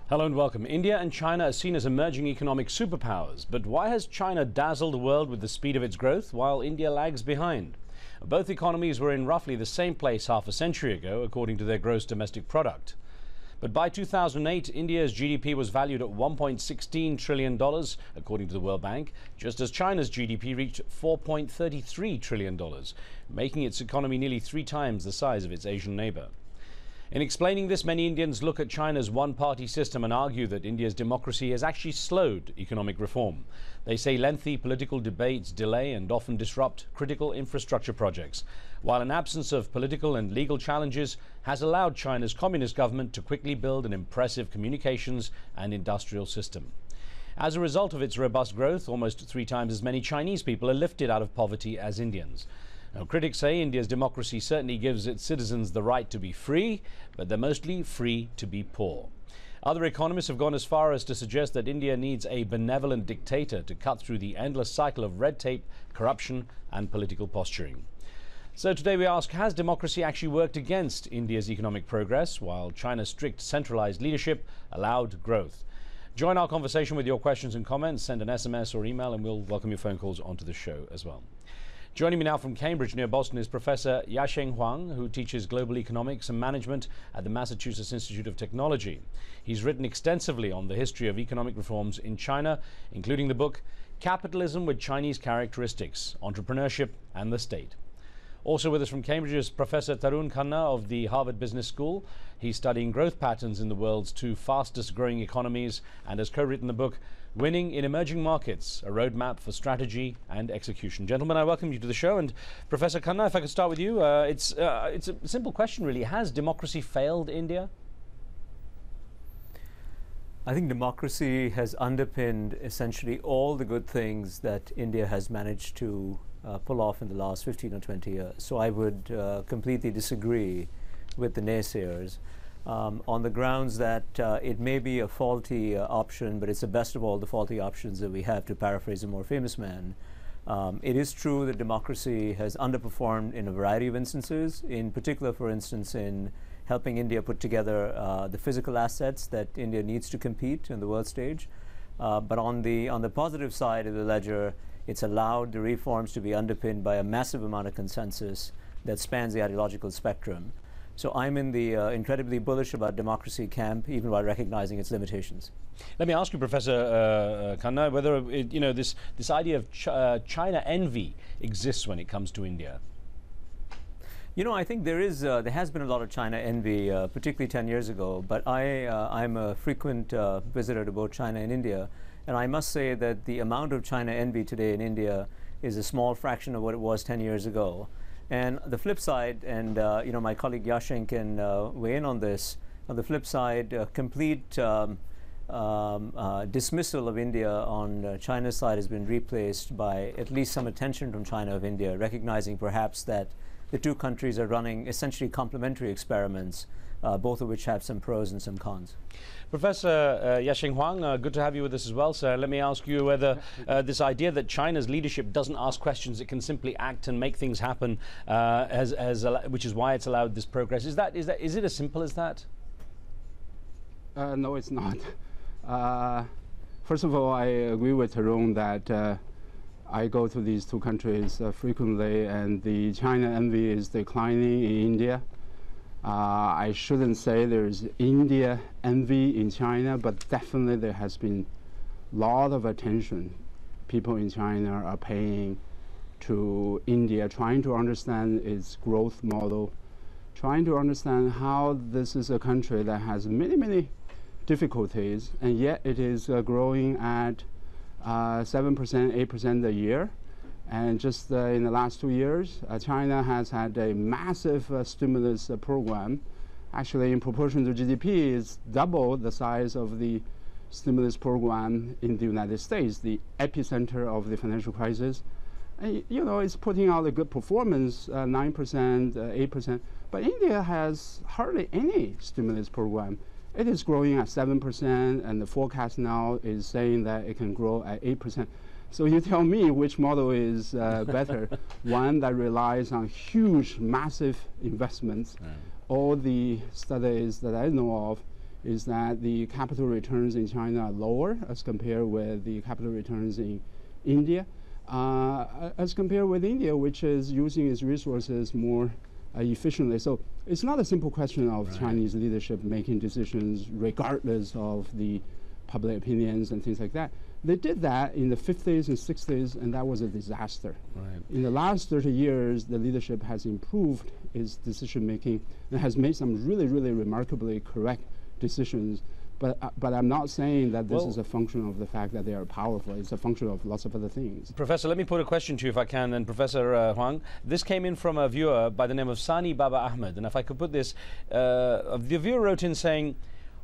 Hello and welcome. India and China are seen as emerging economic superpowers, but why has China dazzled the world with the speed of its growth while India lags behind? Both economies were in roughly the same place half a century ago, according to their gross domestic product. But by 2008, India's GDP was valued at $1.16 trillion, according to the World Bank, just as China's GDP reached $4.33 trillion, making its economy nearly 3 times the size of its Asian neighbour. In explaining this, many Indians look at China's one-party system and argue that India's democracy has actually slowed economic reform. They say lengthy political debates delay and often disrupt critical infrastructure projects, while an absence of political and legal challenges has allowed China's communist government to quickly build an impressive communications and industrial system. As a result of its robust growth, almost 3 times as many Chinese people are lifted out of poverty as Indians. Now, critics say India's democracy certainly gives its citizens the right to be free, but they're mostly free to be poor. Other economists have gone as far as to suggest that India needs a benevolent dictator to cut through the endless cycle of red tape, corruption, and political posturing. So today we ask, has democracy actually worked against India's economic progress, while China's strict centralized leadership allowed growth? Join our conversation with your questions and comments. Send an SMS or email and we'll welcome your phone calls onto the show as well. Joining me now from Cambridge near Boston is Professor Yasheng Huang, who teaches global economics and management at the Massachusetts Institute of Technology. He's written extensively on the history of economic reforms in China, including the book Capitalism with Chinese Characteristics, Entrepreneurship and the State. Also with us from Cambridge is Professor Tarun Khanna of the Harvard Business School. He's studying growth patterns in the world's 2 fastest growing economies and has co-written the book Winning in Emerging Markets, a Roadmap for Strategy and Execution. Gentlemen, I welcome you to the show. And Professor Khanna, if I could start with you, it's a simple question really. Has democracy failed India? I think democracy has underpinned essentially all the good things that India has managed to pull off in the last 15 or 20 years. So I would completely disagree with the naysayers on the grounds that it may be a faulty option, but it's the best of all the faulty options that we have, to paraphrase a more famous man. It is true that democracy has underperformed in a variety of instances, in particular, for instance, in helping India put together the physical assets that India needs to compete on the world stage. But on the positive side of the ledger, it's allowed the reforms to be underpinned by a massive amount of consensus that spans the ideological spectrum. So I'm in the incredibly bullish about democracy camp, even while recognizing its limitations. Let me ask you, Professor Khanna, whether this idea of China envy exists when it comes to India. You know, I think there has been a lot of China envy, particularly 10 years ago. But I'm a frequent visitor to both China and India, and I must say that the amount of China envy today in India is a small fraction of what it was 10 years ago. And the flip side, and my colleague Yasheng can weigh in on this. On the flip side, complete dismissal of India on China's side has been replaced by at least some attention from China of India, recognizing perhaps that the 2 countries are running essentially complementary experiments, both of which have some pros and some cons. Professor Yasheng Huang, good to have you with us as well, sir. Let me ask you whether this idea that China's leadership doesn't ask questions, it can simply act and make things happen, which is why it's allowed this progress. Is it as simple as that? No, it's not. First of all, I agree with Tarun that I go to these 2 countries frequently, and the China envy is declining in India. I shouldn't say there's India envy in China, but definitely there has been a lot of attention people in China are paying to India, trying to understand its growth model, trying to understand how this is a country that has many, many difficulties, and yet it is growing at 7%, 8% a year. And just in the last 2 years, China has had a massive stimulus program. Actually, in proportion to GDP, it's double the size of the stimulus program in the United States, the epicenter of the financial crisis. And, it's putting out a good performance, 9%, 8%. But India has hardly any stimulus program. It is growing at 7%, and the forecast now is saying that it can grow at 8%. So you tell me which model is better. One that relies on huge, massive investments. All the studies that I know of is that the capital returns in China are lower as compared with the capital returns in India, as compared with India, which is using its resources more efficiently. So it's not a simple question of Chinese leadership making decisions regardless of the public opinions and things like that. They did that in the 50s and 60s, and that was a disaster. Right. In the last 30 years, the leadership has improved its decision making and has made some really, really remarkably correct decisions. But I'm not saying that this is a function of the fact that they are powerful. It's a function of lots of other things. Professor, let me put a question to you if I can, and Professor Huang. This came in from a viewer by the name of Sani Baba Ahmed, and if I could put this, the viewer wrote in saying,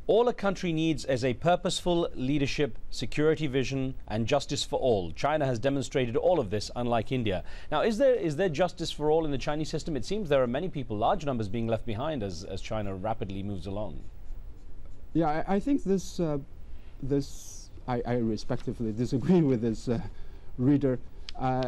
all a country needs is a purposeful leadership, security vision, and justice for all. China has demonstrated all of this, unlike India. Now, is there justice for all in the Chinese system? It seems there are many people, large numbers, being left behind as China rapidly moves along. Yeah, I think I respectively disagree with this reader.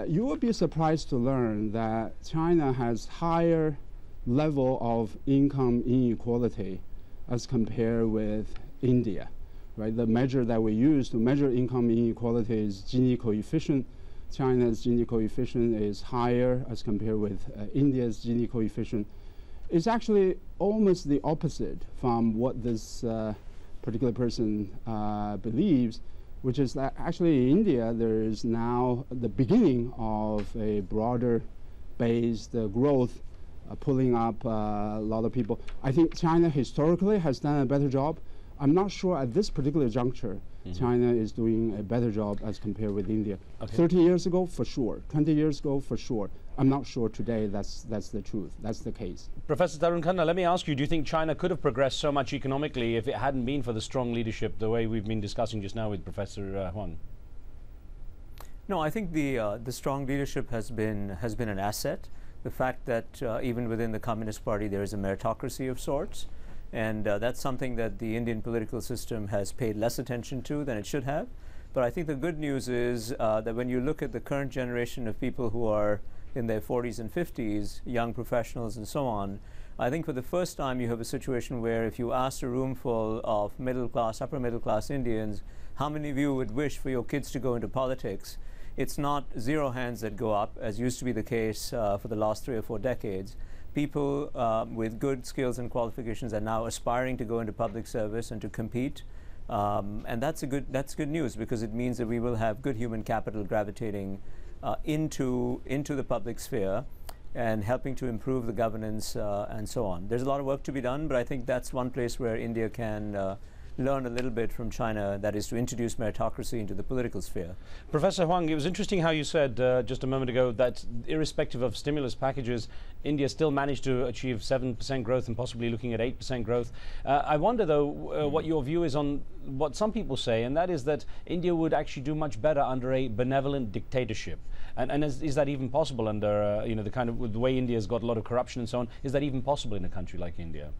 You will be surprised to learn that China has higher level of income inequality as compared with India, right? The measure that we use to measure income inequality is Gini coefficient. China's Gini coefficient is higher as compared with India's Gini coefficient. It's actually almost the opposite from what this particular person believes, which is that actually in India there is now the beginning of a broader based growth pulling up a lot of people. I think China historically has done a better job. I'm not sure at this particular juncture China is doing a better job as compared with India. 30 years ago, for sure. 20 years ago, for sure. I'm not sure today that's the truth. That's the case. Professor Tarun Khanna, let me ask you, do you think China could have progressed so much economically if it hadn't been for the strong leadership, the way we've been discussing just now with Professor Huang? No, I think the strong leadership has been an asset. The fact that even within the Communist Party there is a meritocracy of sorts, and that's something that the Indian political system has paid less attention to than it should have. But I think the good news is that when you look at the current generation of people who are in their 40s and 50s, young professionals and so on, I think for the first time you have a situation where if you asked a room full of middle class, upper middle class Indians, how many of you would wish for your kids to go into politics? It's not zero hands that go up, as used to be the case for the last 3 or 4 decades. People with good skills and qualifications are now aspiring to go into public service and to compete. And that's good news, because it means that we will have good human capital gravitating into the public sphere and helping to improve the governance and so on. There's a lot of work to be done, but I think that's one place where India can learn a little bit from China, that is to introduce meritocracy into the political sphere. Professor Huang, it was interesting how you said just a moment ago that irrespective of stimulus packages, India still managed to achieve 7% growth and possibly looking at 8% growth. I wonder though what your view is on what some people say, and that is that India would actually do much better under a benevolent dictatorship. And is that even possible under you know, the kind of the way India's got a lot of corruption and so on? Is that even possible in a country like India?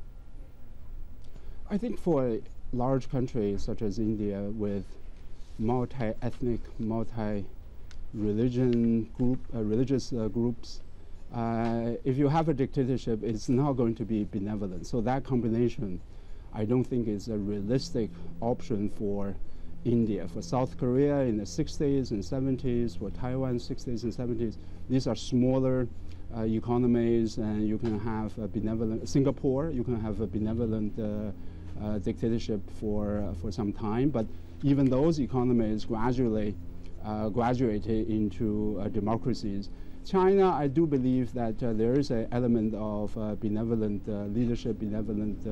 I think for large countries such as India with multi-ethnic, multi-religion religious groups, if you have a dictatorship, it's not going to be benevolent. So that combination, I don't think is a realistic option for India. For South Korea in the 60s and 70s, for Taiwan 60s and 70s, these are smaller economies, and you can have a benevolent Singapore. You can have a benevolent dictatorship for some time, but even those economies gradually graduated into democracies. China, I do believe that there is an element of benevolent leadership, benevolent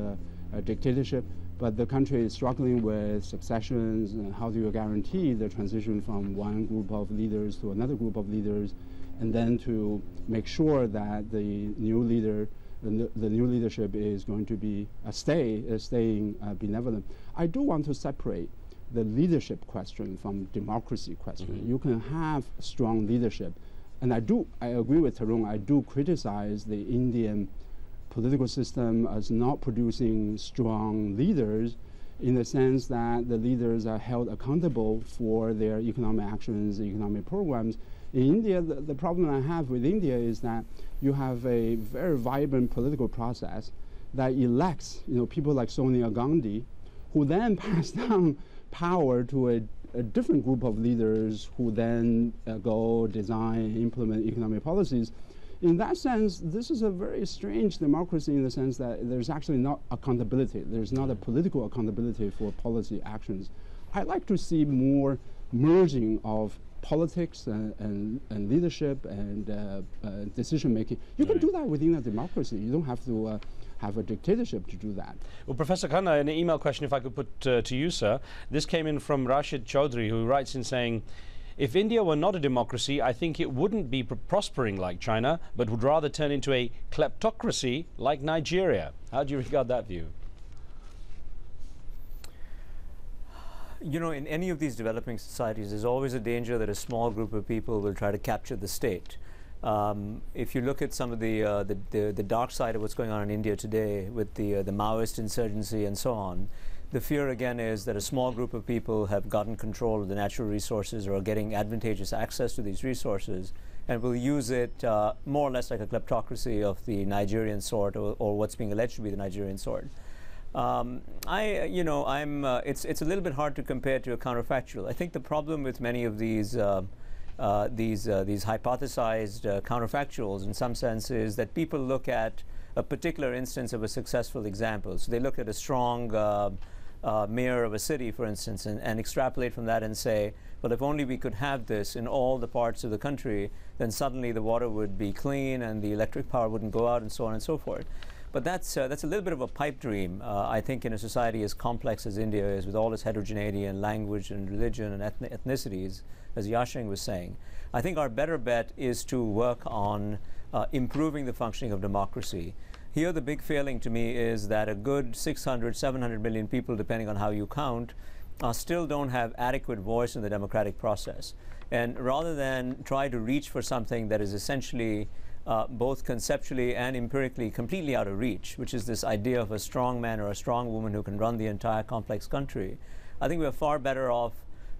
dictatorship, but the country is struggling with successions and how do you guarantee the transition from one group of leaders to another group of leaders, and then to make sure that the new leader the new leadership is going to be staying benevolent. I do want to separate the leadership question from democracy question. You can have strong leadership, and I agree with Tarun. I do criticize the Indian political system as not producing strong leaders, in the sense that the leaders are held accountable for their economic actions, economic programs. In India, the problem I have with India is that you have a very vibrant political process that elects, people like Sonia Gandhi, who then pass down power to a different group of leaders who then go design, implement economic policies. In that sense, this is a very strange democracy in the sense that there's actually not accountability. There's not a political accountability for policy actions. I'd like to see more merging of politics and leadership and decision making. You can do that within a democracy. You don't have to have a dictatorship to do that. Well, Professor Khan, an email question, if I could put to you, sir. This came in from Rashid Chaudhry, who writes in saying, if India were not a democracy, I think it wouldn't be prospering like China, but would rather turn into a kleptocracy like Nigeria. How do you regard that view? You know, in any of these developing societies, there's always a danger that a small group of people will try to capture the state. If you look at some of the dark side of what's going on in India today with the Maoist insurgency and so on, the fear again is that a small group of people have gotten control of the natural resources or are getting advantageous access to these resources and will use it more or less like a kleptocracy of the Nigerian sort, or what's being alleged to be the Nigerian sort. It's a little bit hard to compare to a counterfactual. I think the problem with many of these hypothesized counterfactuals in some sense is that people look at a particular instance of a successful example. So they look at a strong mayor of a city, for instance, and extrapolate from that and say, well, if only we could have this in all the parts of the country, then suddenly the water would be clean and the electric power wouldn't go out and so on and so forth. But that's a little bit of a pipe dream, I think, in a society as complex as India is, with all its heterogeneity and language and religion and ethnicities, as Yasheng was saying. I think our better bet is to work on improving the functioning of democracy. Here the big failing to me is that a good 600, 700 million people, depending on how you count, still don't have adequate voice in the democratic process. And rather than try to reach for something that is essentially both conceptually and empirically completely out of reach, which is this idea of a strong man or a strong woman who can run the entire complex country, I think we're far better off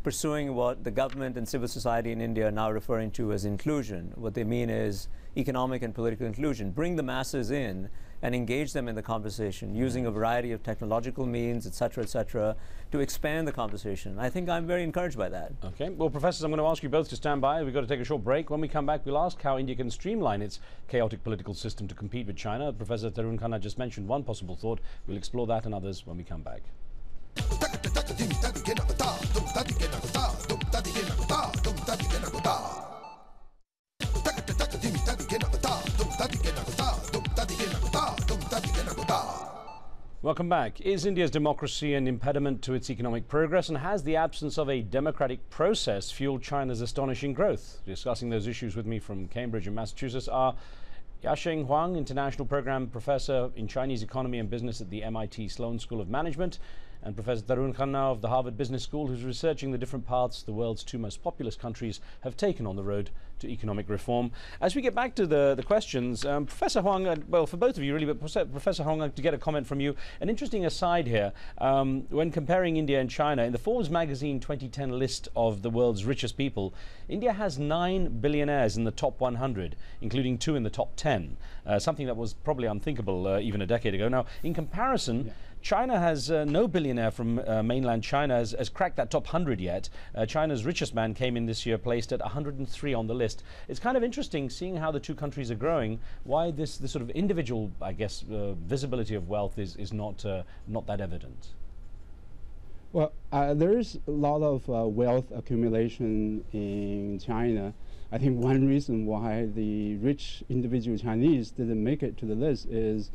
pursuing what the government and civil society in India are now referring to as inclusion. What they mean is economic and political inclusion. Bring the masses in and engage them in the conversation using a variety of technological means, et cetera, to expand the conversation. I think I'm very encouraged by that. Okay. Well, professors, I'm going to ask you both to stand by. We've got to take a short break. When we come back, we'll ask how India can streamline its chaotic political system to compete with China. Professor Tarun Khanna just mentioned one possible thought. We'll explore that and others when we come back. Welcome back. Is India's democracy an impediment to its economic progress, and has the absence of a democratic process fueled China's astonishing growth? Discussing those issues with me from Cambridge and Massachusetts are Yasheng Huang, International Program Professor in Chinese Economy and Business at the MIT Sloan School of Management, and Professor Tarun Khanna of the Harvard Business School, who's researching the different paths the world's two most populous countries have taken on the road to economic reform. As we get back to the questions, Professor Huang, well, for both of you really, but Professor Huang, to get a comment from you. An interesting aside here, when comparing India and China, in the Forbes magazine 2010 list of the world's richest people, India has 9 billionaires in the top 100, including 2 in the top 10, something that was probably unthinkable even a decade ago. Now, in comparison, China has no billionaire from mainland China has cracked that top 100 yet. China's richest man came in this year placed at 103 on the list. It's kind of interesting seeing how the two countries are growing, why this sort of individual, I guess, visibility of wealth is not that evident. Well, there is a lot of wealth accumulation in China. I think one reason why the rich individual Chinese didn't make it to the list is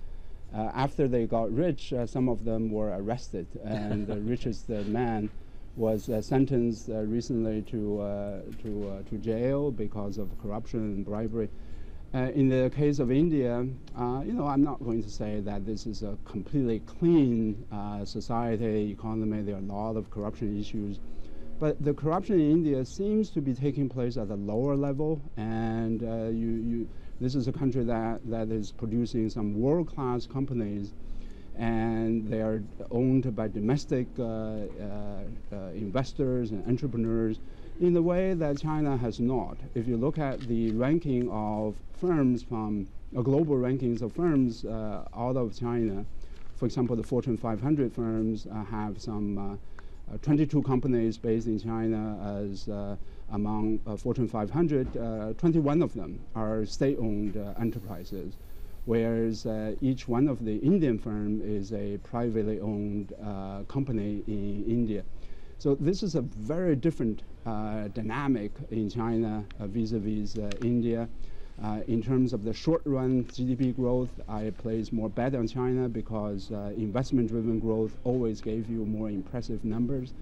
after they got rich, some of them were arrested, and the richest man was sentenced recently to jail because of corruption and bribery. In the case of India, I'm not going to say that this is a completely clean society, economy. There are a lot of corruption issues. But the corruption in India seems to be taking place at a lower level, and this is a country that is producing some world-class companies, and they are owned by domestic investors and entrepreneurs in the way that China has not. If you look at the ranking of firms from global rankings of firms out of China, For example, the Fortune 500 firms have some 22 companies based in China as among Fortune 500, 21 of them are state-owned enterprises, whereas each one of the Indian firm is a privately owned company in India. So this is a very different dynamic in China vis-a-vis India. In terms of the short-run GDP growth, I place more bet on China because investment-driven growth always gave you more impressive numbers.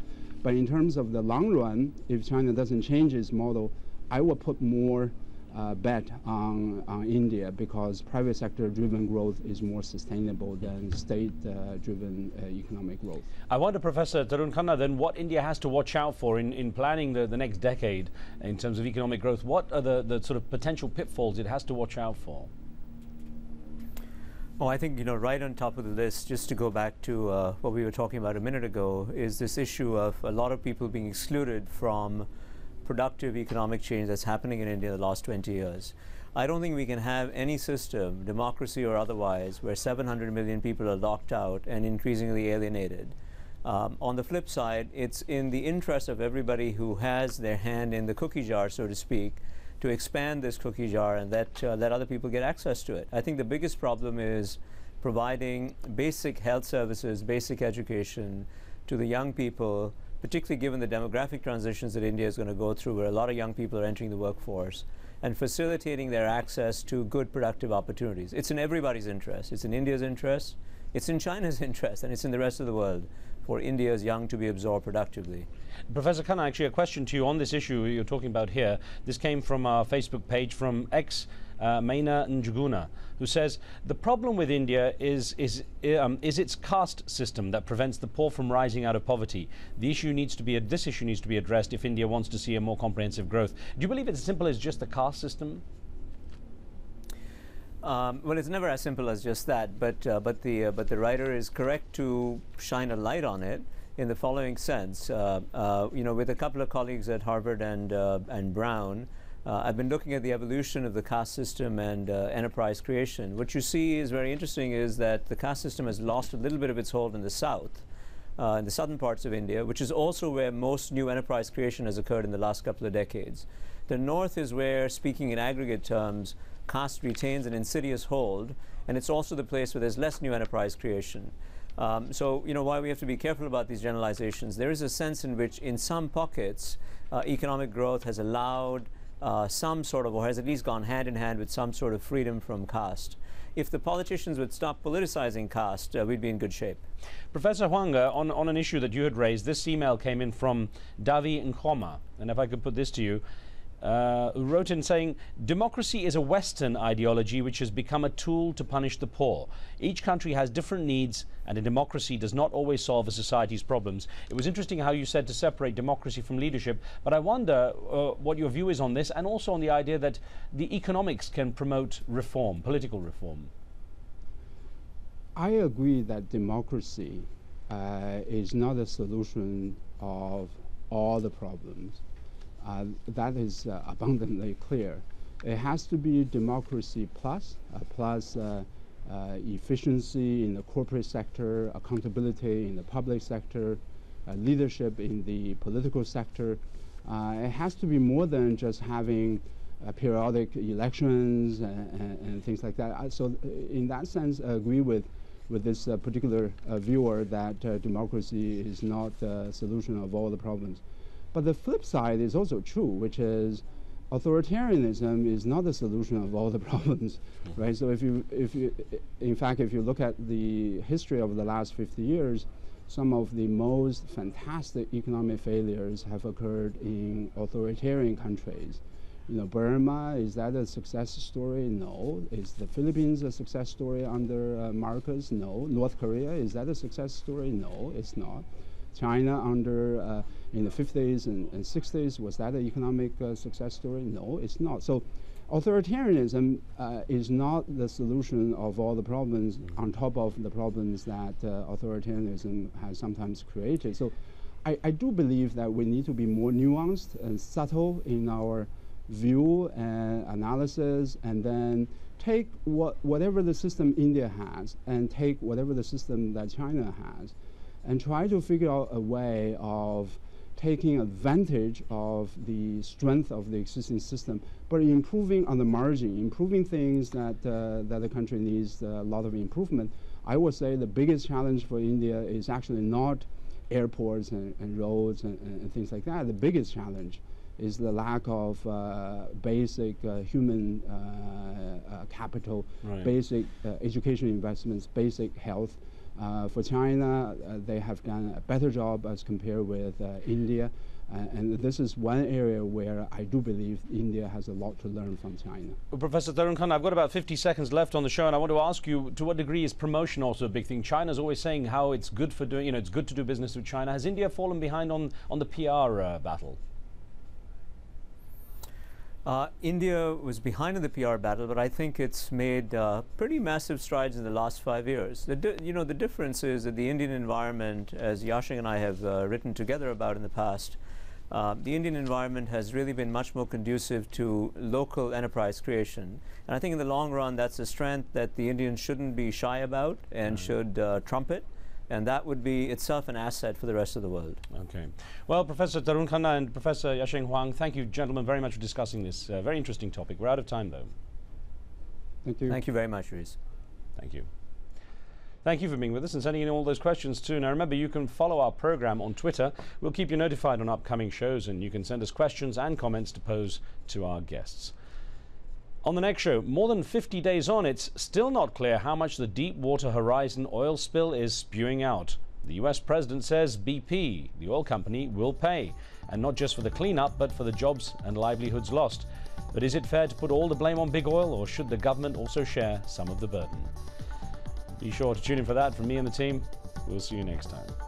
But in terms of the long run, if China doesn't change its model, I will put more bet on India because private sector-driven growth is more sustainable than state-driven economic growth. I wonder, Professor Tarun Khanna, then what India has to watch out for in planning the next decade in terms of economic growth. What are the sort of potential pitfalls it has to watch out for? Well, I think, right on top of the list, just to go back to what we were talking about a minute ago, is this issue of a lot of people being excluded from productive economic change that's happening in India in the last 20 years. I don't think we can have any system, democracy or otherwise, where 700 million people are locked out and increasingly alienated. On the flip side, it's in the interest of everybody who has their hand in the cookie jar, so to speak, to expand this cookie jar and let other people get access to it. I think the biggest problem is providing basic health services, basic education to the young people, particularly given the demographic transitions that India is going to go through, where a lot of young people are entering the workforce, and facilitating their access to good, productive opportunities. It's in everybody's interest. It's in India's interest, it's in China's interest, and it's in the rest of the world for India's young to be absorbed productively. Professor Khanna, actually a question to you on this issue you're talking about here. This came from our Facebook page from Maina Njuguna, who says, the problem with India is its caste system that prevents the poor from rising out of poverty. This issue needs to be addressed if India wants to see a more comprehensive growth. Do you believe it's as simple as just the caste system? Well, it's never as simple as just that, but the writer is correct to shine a light on it in the following sense. With a couple of colleagues at Harvard and Brown, I've been looking at the evolution of the caste system and enterprise creation. What you see is very interesting is that the caste system has lost a little bit of its hold in the south, in the southern parts of India, which is also where most new enterprise creation has occurred in the last couple of decades. The north is where, speaking in aggregate terms, caste retains an insidious hold, and it's also the place where there's less new enterprise creation. So, while we have to be careful about these generalizations, there is a sense in which, in some pockets, economic growth has allowed some sort of, or has at least gone hand in hand with some sort of freedom from caste. If the politicians would stop politicizing caste, we'd be in good shape. Professor Huang, on an issue that you had raised, this email came in from Davi Nkoma, and if I could put this to you, who wrote in saying, democracy is a Western ideology which has become a tool to punish the poor. Each country has different needs, and a democracy does not always solve a society's problems. It was interesting how you said to separate democracy from leadership, but I wonder what your view is on this, and also on the idea that the economics can promote reform, political reform. I agree that democracy is not a solution of all the problems. That is abundantly clear. It has to be democracy plus efficiency in the corporate sector, accountability in the public sector, leadership in the political sector. It has to be more than just having periodic elections and things like that. So in that sense, I agree with this particular viewer that democracy is not the solution of all the problems. But the flip side is also true, which is authoritarianism is not the solution of all the problems, right? So in fact, if you look at the history of the last 50 years, some of the most fantastic economic failures have occurred in authoritarian countries. Burma, is that a success story? No. Is the Philippines a success story under Marcos? No. North Korea, is that a success story? No, it's not. China under in the 50s and 60s, was that an economic success story? No, it's not. So authoritarianism is not the solution of all the problems on top of the problems that authoritarianism has sometimes created. So I do believe that we need to be more nuanced and subtle in our view and analysis, and then take whatever the system India has and take whatever the system that China has and try to figure out a way of taking advantage of the strength of the existing system, but improving on the margin, improving things that the country needs a lot of improvement. I would say the biggest challenge for India is actually not airports and roads and things like that. The biggest challenge is the lack of basic human capital, right. basic education investments, basic health. For China, they have done a better job as compared with India. And this is one area where I do believe India has a lot to learn from China. Well, Professor Tarun Khan, I've got about 50 seconds left on the show, and I want to ask you, to what degree is promotion also a big thing? China's always saying how it's good for doing, it's good to do business with China. Has India fallen behind on the PR battle? India was behind in the PR battle, but I think it's made pretty massive strides in the last 5 years. The difference is that the Indian environment, as Yashing and I have written together about in the past, the Indian environment has really been much more conducive to local enterprise creation. And I think in the long run, that's a strength that the Indians shouldn't be shy about and should trumpet. And that would be itself an asset for the rest of the world. Okay. Well, Professor Tarun Khanna and Professor Yashing Huang, thank you, gentlemen, very much for discussing this very interesting topic. We're out of time, though. Thank you. Thank you very much, Riz. Thank you. Thank you for being with us and sending in all those questions too. Now remember, you can follow our program on Twitter. We'll keep you notified on upcoming shows, and you can send us questions and comments to pose to our guests. On the next show, more than 50 days on, it's still not clear how much the Deepwater Horizon oil spill is spewing out. The US president says BP, the oil company, will pay, and not just for the cleanup, but for the jobs and livelihoods lost. But is it fair to put all the blame on big oil, or should the government also share some of the burden? Be sure to tune in for that from me and the team. We'll see you next time.